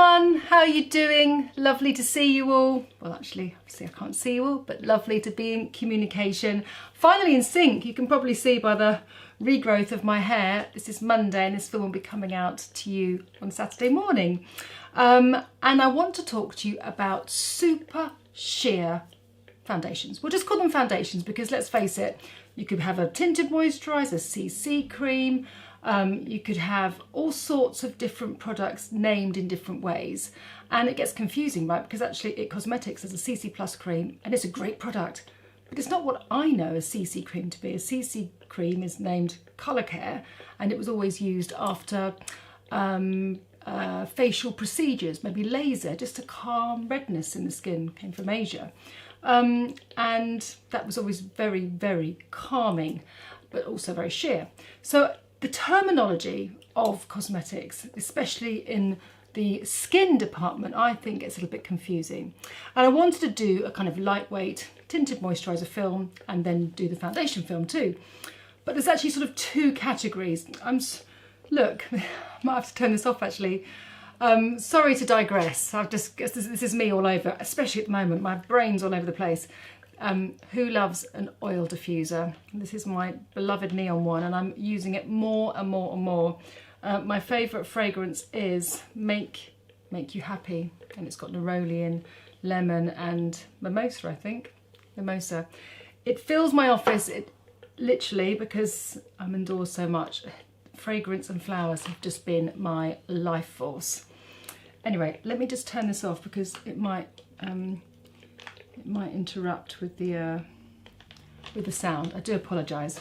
everyone, how are you doing? Lovely to see you all. Well, actually, obviously I can't see you all, but lovely to be in communication. Finally in sync, you can probably see by the regrowth of my hair. This is Monday and this film will be coming out to you on Saturday morning. And I want to talk to you about super sheer foundations. We'll just call them foundations because let's face it, you could have a tinted moisturiser, CC cream, you could have all sorts of different products named in different ways, and it gets confusing, right? Because actually It Cosmetics is a CC plus cream and it's a great product, but it's not what I know a CC cream to be. A CC cream is named Colour Care and it was always used after facial procedures, maybe laser, just to calm redness in the skin, came from Asia. And that was always very, very calming, but also very sheer. So the terminology of cosmetics, especially in the skin department, I think gets a little bit confusing. And I wanted to do a kind of lightweight tinted moisturiser film and then do the foundation film too. But there's actually sort of two categories. Look, I might have to turn this off actually. Sorry to digress. This is me all over, especially at the moment. My brain's all over the place. Who loves an oil diffuser? This is my beloved neon one and I'm using it more and more and more. My favourite fragrance is Make You Happy, and it's got neroli and lemon and mimosa, I think. Mimosa. It fills my office, literally, because I'm indoors so much. Fragrance and flowers have just been my life force. Anyway, let me just turn this off because it might interrupt with the sound. I do apologise.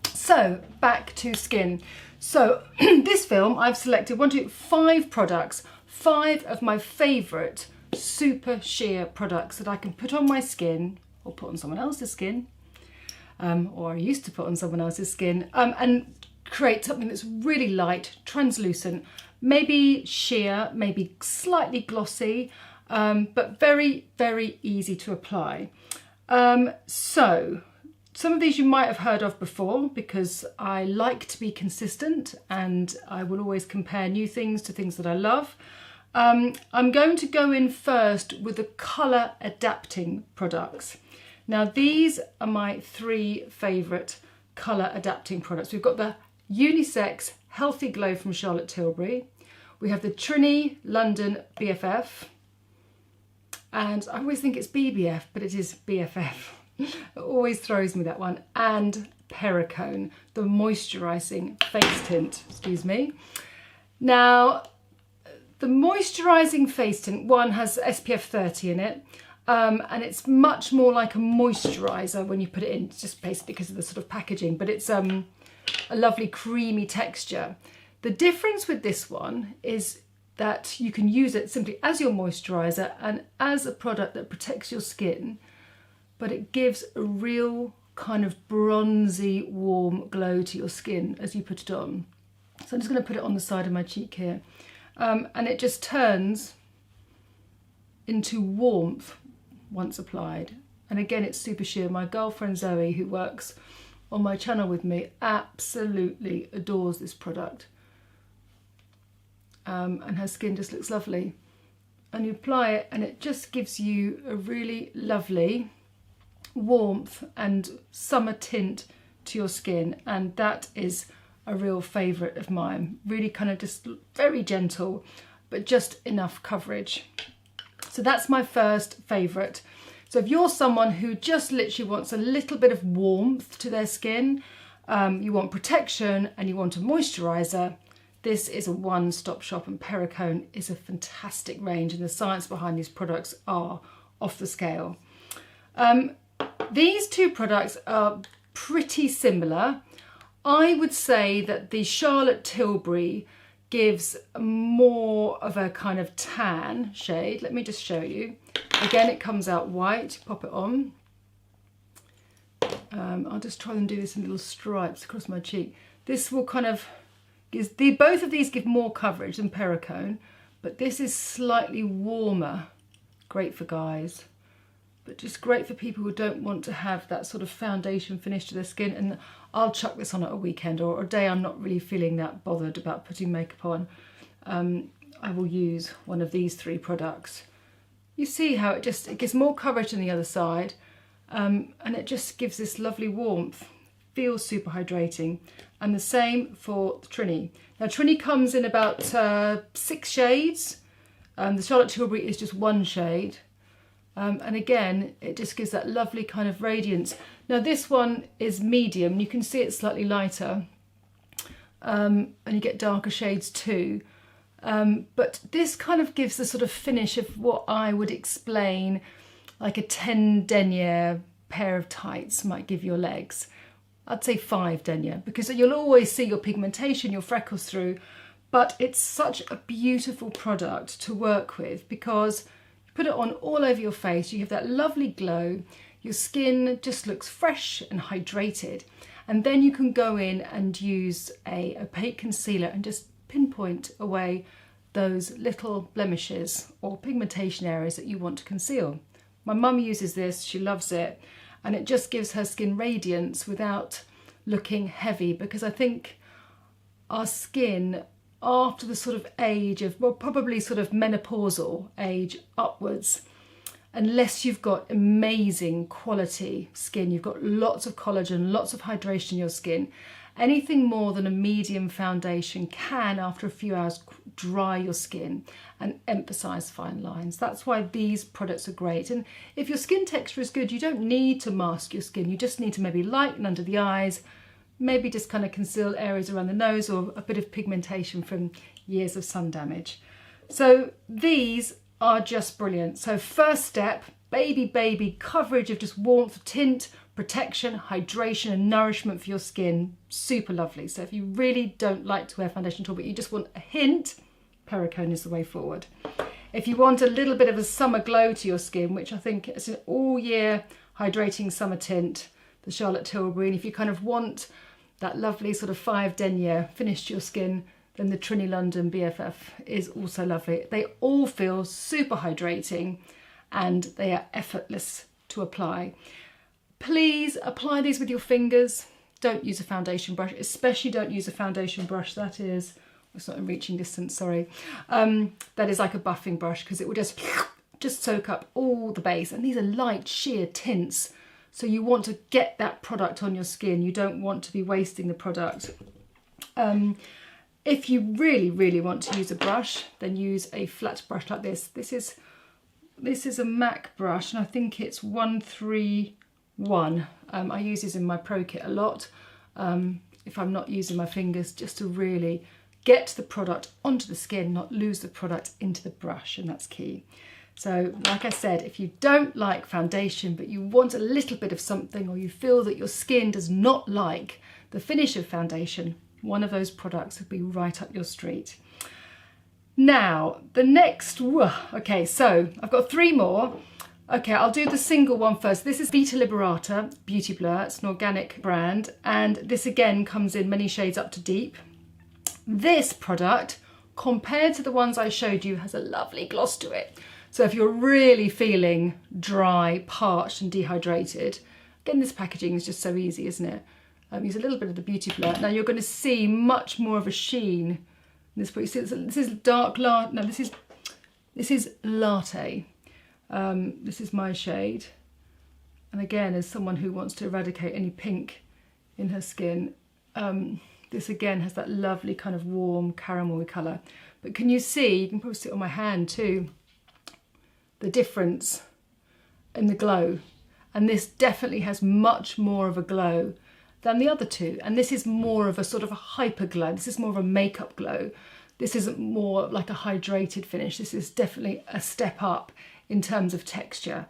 So back to skin. So this film I've selected 5 products, 5 of my favourite super sheer products that I can put on my skin or put on someone else's skin, or I used to put on someone else's skin, and create something that's really light, translucent, maybe sheer, maybe slightly glossy, but very, very easy to apply. So some of these you might have heard of before because I like to be consistent and I will always compare new things to things that I love. I'm going to go in first with the colour adapting products. Now these are my 3 favourite colour adapting products. We've got the Unisex Healthy Glow from Charlotte Tilbury. We have the Trini London BFF. And I always think it's BBF, but it is BFF. It always throws me, that one. And Perricone, the Moisturizing Face Tint, excuse me. Now, the Moisturizing Face Tint, one has SPF 30 in it. And it's much more like a moisturiser when you put it in, it's just basically because of the sort of packaging, but it's a lovely creamy texture. The difference with this one is that you can use it simply as your moisturiser and as a product that protects your skin, but it gives a real kind of bronzy, warm glow to your skin as you put it on. So I'm just going to put it on the side of my cheek here. And it just turns into warmth once applied. And again, it's super sheer. My girlfriend Zoe, who works on my channel with me, absolutely adores this product. And her skin just looks lovely. And you apply it and it just gives you a really lovely warmth and summer tint to your skin. And that is a real favourite of mine. Really kind of just very gentle, but just enough coverage. So that's my first favourite. So if you're someone who just literally wants a little bit of warmth to their skin, you want protection and you want a moisturiser, this is a one-stop shop, and Perricone is a fantastic range and the science behind these products are off the scale. These 2 products are pretty similar. I would say that the Charlotte Tilbury gives more of a kind of tan shade. Let me just show you. Again, it comes out white, pop it on. I'll just try and do this in little stripes across my cheek. This will kind of, both of these give more coverage than Perricone, but this is slightly warmer. Great for guys, but just great for people who don't want to have that sort of foundation finish to their skin. And I'll chuck this on at a weekend or a day I'm not really feeling that bothered about putting makeup on. I will use one of these 3 products. You see how it gives more coverage than the other side, and it just gives this lovely warmth. Feels super hydrating. And the same for the Trini. Now Trini comes in about 6 shades. The Charlotte Tilbury is just 1 shade. And again, it just gives that lovely kind of radiance. Now this one is medium. You can see it's slightly lighter. And you get darker shades too. But this kind of gives the sort of finish of what I would explain like a 10 denier pair of tights might give your legs. I'd say 5 denier, because you'll always see your pigmentation, your freckles through, but it's such a beautiful product to work with because you put it on all over your face, you have that lovely glow, your skin just looks fresh and hydrated, and then you can go in and use a opaque concealer and just pinpoint away those little blemishes or pigmentation areas that you want to conceal. My mum uses this, she loves it, and it just gives her skin radiance without looking heavy, because I think our skin after the sort of age of, well, probably sort of menopausal age upwards, unless you've got amazing quality skin, you've got lots of collagen, lots of hydration in your skin, anything more than a medium foundation can, after a few hours, dry your skin and emphasize fine lines. That's why these products are great. And if your skin texture is good, you don't need to mask your skin. You just need to maybe lighten under the eyes, maybe just kind of conceal areas around the nose or a bit of pigmentation from years of sun damage. So these are just brilliant. So first step, baby coverage of just warmth, tint, protection, hydration and nourishment for your skin. Super lovely. So if you really don't like to wear foundation at all, but you just want a hint, Perricone is the way forward. If you want a little bit of a summer glow to your skin, which I think is an all year hydrating summer tint, the Charlotte Tilbury, and if you kind of want that lovely sort of 5 denier finish to your skin, then the Trini London BFF is also lovely. They all feel super hydrating and they are effortless to apply. Please apply these with your fingers. Don't use a foundation brush, especially don't use a foundation brush that is, it's not in reaching distance, sorry. That is like a buffing brush, because it will just soak up all the base. And these are light sheer tints. So you want to get that product on your skin. You don't want to be wasting the product. If you really want to use a brush, then use a flat brush like this. This is a MAC brush, and I think it's 131. I use this in my pro kit a lot, if I'm not using my fingers, just to really get the product onto the skin, not lose the product into the brush, and that's key. So like I said, if you don't like foundation but you want a little bit of something, or you feel that your skin does not like the finish of foundation, one of those products would be right up your street. Now the next, okay, so I've got 3 more. Okay, I'll do the single one first. This is Vita Liberata Beauty Blur. It's an organic brand, and this again comes in many shades up to deep. This product, compared to the ones I showed you, has a lovely gloss to it. So if you're really feeling dry, parched and dehydrated, again, this packaging is just so easy, isn't it? Use a little bit of the Beauty Blur. Now you're going to see much more of a sheen. This is dark latte. No, this is Latte. This is my shade. And again, as someone who wants to eradicate any pink in her skin, this again has that lovely kind of warm caramel colour. But can you see, you can probably see it on my hand too, the difference in the glow. And this definitely has much more of a glow than the other two. And this is more of a sort of a hyper glow. This is more of a makeup glow. This isn't more like a hydrated finish. This is definitely a step up in terms of texture.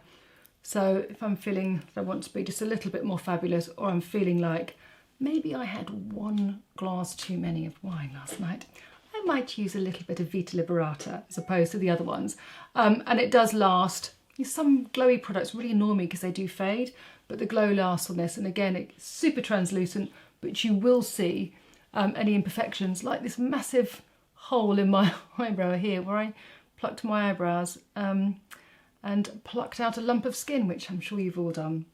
So if I'm feeling that I want to be just a little bit more fabulous, or I'm feeling like maybe I had 1 glass too many of wine last night, I might use a little bit of Vita Liberata as opposed to the other ones. And it does last. Some glowy products really annoy me because they do fade, but the glow lasts on this. And again, it's super translucent, but you will see any imperfections, like this massive hole in my eyebrow here where I plucked my eyebrows and plucked out a lump of skin, which I'm sure you've all done.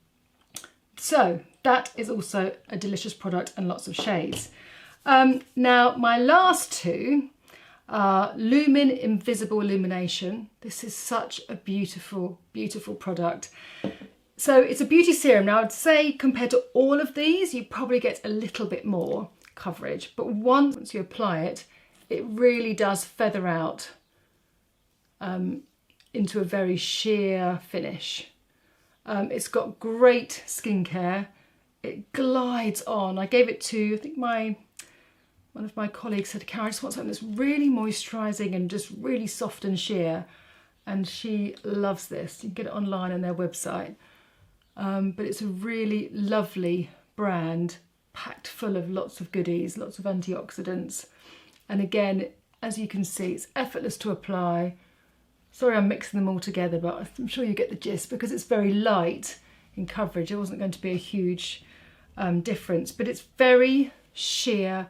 So that is also a delicious product and lots of shades. Now my last 2 Lumen Invisible Illumination. This is such a beautiful, beautiful product. So it's a beauty serum. Now I'd say compared to all of these, you probably get a little bit more coverage, but once you apply it, it really does feather out into a very sheer finish. It's got great skincare. It glides on. I gave it to, I think one of my colleagues said, Karen, I just want something that's really moisturising and just really soft and sheer. And she loves this. You can get it online on their website. But it's a really lovely brand, packed full of lots of goodies, lots of antioxidants. And again, as you can see, it's effortless to apply. Sorry I'm mixing them all together, but I'm sure you get the gist because it's very light in coverage. It wasn't going to be a huge difference, but it's very sheer,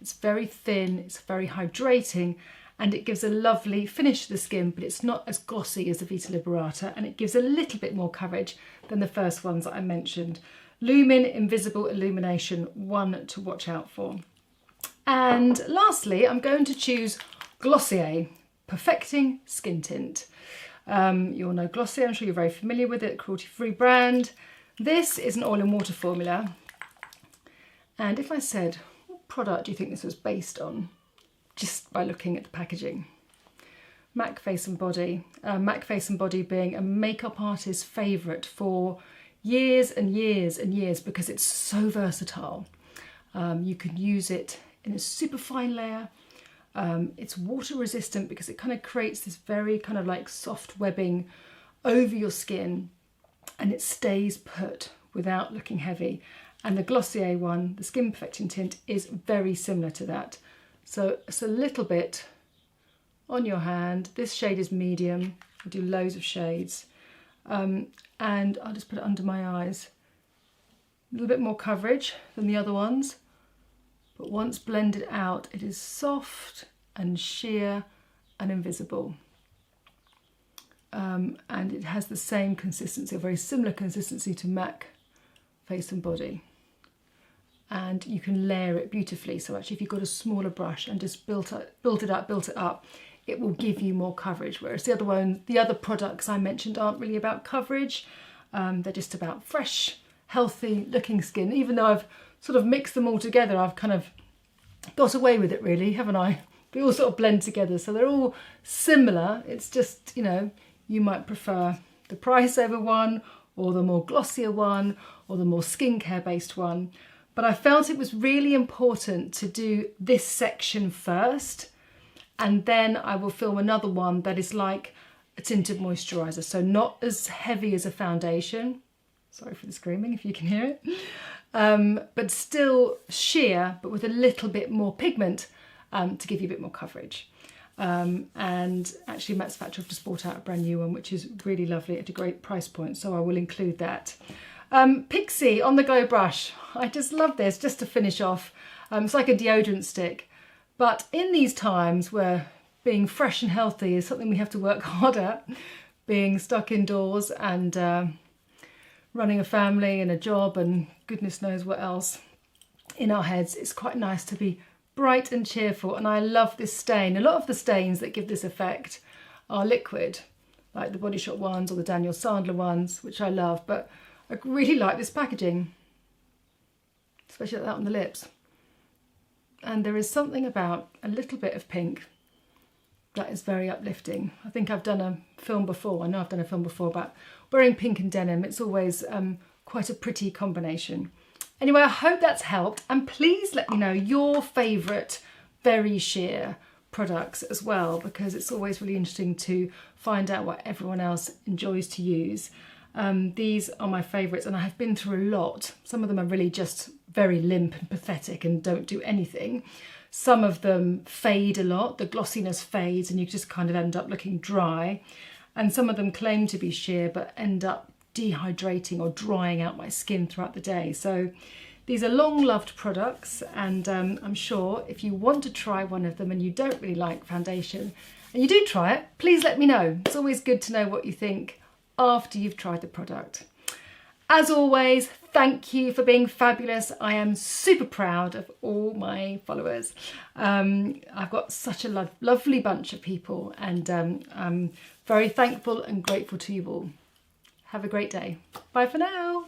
it's very thin, it's very hydrating, and it gives a lovely finish to the skin, but it's not as glossy as the Vita Liberata, and it gives a little bit more coverage than the first ones that I mentioned. Lumen Invisible Illumination, one to watch out for. And lastly, I'm going to choose Glossier Perfecting Skin Tint. You all know Glossier, I'm sure you're very familiar with it, cruelty-free brand. This is an oil and water formula. And if I said, what product do you think this was based on? Just by looking at the packaging. MAC Face and Body. MAC Face and Body being a makeup artist's favourite for years and years and years because it's so versatile. You can use it in a super fine layer. It's water resistant because it kind of creates this very kind of like soft webbing over your skin, and it stays put without looking heavy. And the Glossier one, the Skin Perfecting Tint, is very similar to that. So it's a little bit on your hand. This shade is medium. I'll do loads of shades. And I'll just put it under my eyes. A little bit more coverage than the other ones. But once blended out, it is soft and sheer and invisible. And it has the same consistency, a very similar consistency to MAC Face and Body. And you can layer it beautifully. So actually if you've got a smaller brush and just built it up, it will give you more coverage. Whereas the other products I mentioned aren't really about coverage. They're just about fresh, healthy looking skin. Even though I've sort of mixed them all together, I've kind of got away with it really, haven't I? They all sort of blend together. So they're all similar. It's just, you know, you might prefer the price over one, or the more glossier one, or the more skincare based one. But I felt it was really important to do this section first, and then I will film another one that is like a tinted moisturiser, so not as heavy as a foundation. Sorry for the screaming if you can hear it. But still sheer, but with a little bit more pigment to give you a bit more coverage. And actually Matt's Factory have just brought out a brand new one, which is really lovely at a great price point, so I will include that. Pixie On The Go brush. I just love this, just to finish off. It's like a deodorant stick, but in these times where being fresh and healthy is something we have to work hard at, being stuck indoors and running a family and a job and goodness knows what else in our heads, it's quite nice to be bright and cheerful. And I love this stain. A lot of the stains that give this effect are liquid, like the Body Shop ones or the Daniel Sandler ones, which I love, but I really like this packaging, especially like that on the lips. And there is something about a little bit of pink that is very uplifting. I think I've done a film before, I know I've done a film before about wearing pink and denim. It's always quite a pretty combination. Anyway, I hope that's helped, and please let me know your favourite very sheer products as well, because it's always really interesting to find out what everyone else enjoys to use. These are my favourites, and I have been through a lot. Some of them are really just very limp and pathetic and don't do anything. Some of them fade a lot, the glossiness fades and you just kind of end up looking dry. And some of them claim to be sheer but end up dehydrating or drying out my skin throughout the day. So these are long loved products, and I'm sure if you want to try one of them and you don't really like foundation and you do try it, please let me know. It's always good to know what you think after you've tried the product. As always, thank you for being fabulous. I am super proud of all my followers. I've got such a lovely bunch of people, and I'm very thankful and grateful to you all. Have a great day. Bye for now.